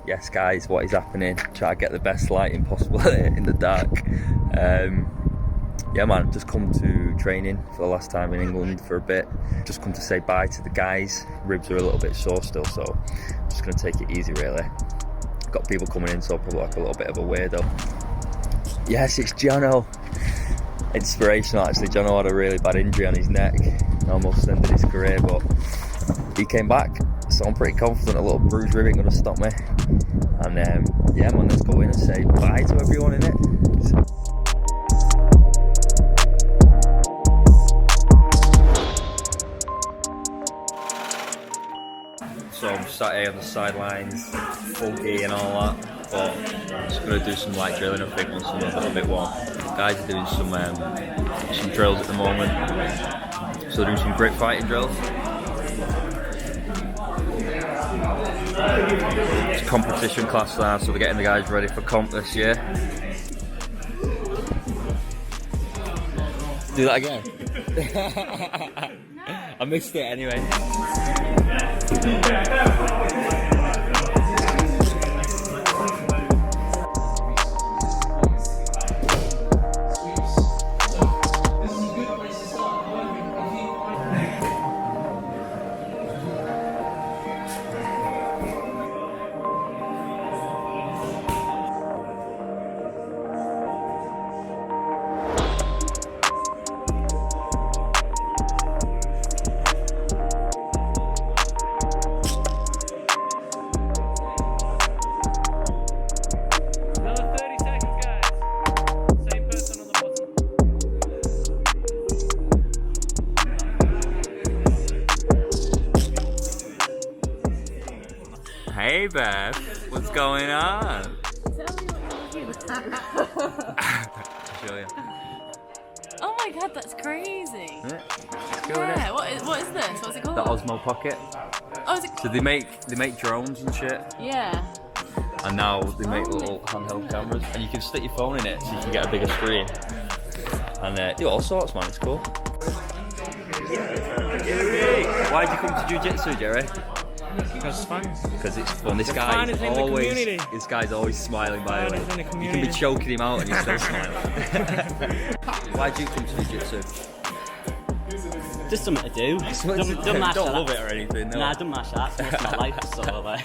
yes guys, what is happening? Try to get the best lighting possible in the dark. Yeah man, just come to training for the last time in England for a bit. Just come to say bye to the guys. Ribs are a little bit sore still, so I'm just going to take it easy really. Got people coming in, so I'll probably like a little bit of a weirdo. Yes, it's Jono. Inspirational actually. Jono had a really bad injury on his neck. Almost ended his career, but he came back. So I'm pretty confident a little bruised rib ain't going to stop me. And yeah man, let's go in and say bye to everyone in it. So I'm sat here on the sidelines, funky and all that, but I'm just going to do some light drilling I think once I'm a little bit warm. Guys are doing some drills at the moment, so they're doing some grip fighting drills. It's a competition class now, so we're getting the guys ready for comp this year. Do that again? I missed it anyway. Hey Beth, what's going on? Tell me what you're doing. I'll show you. Oh my god, that's crazy. Yeah. Yeah, what is this? What's it called? The Osmo Pocket. Oh, is it? So they make drones and shit, Yeah. and now they make little handheld cameras, and you can stick your phone in it so you can get a bigger screen. And do all sorts, man. It's cool. Why'd you come to jiu-jitsu, Jerry? Because it's fun. Because it's fun. This fun guy's is in the community. This guy's always smiling. By the Fun is in the way, you can community. be choking him out and you're still smiling. Why'd you come to jiu-jitsu? Just something to do. Don't mash Don't that. love it or anything. No. Nah, don't mash that. It's my life, so like.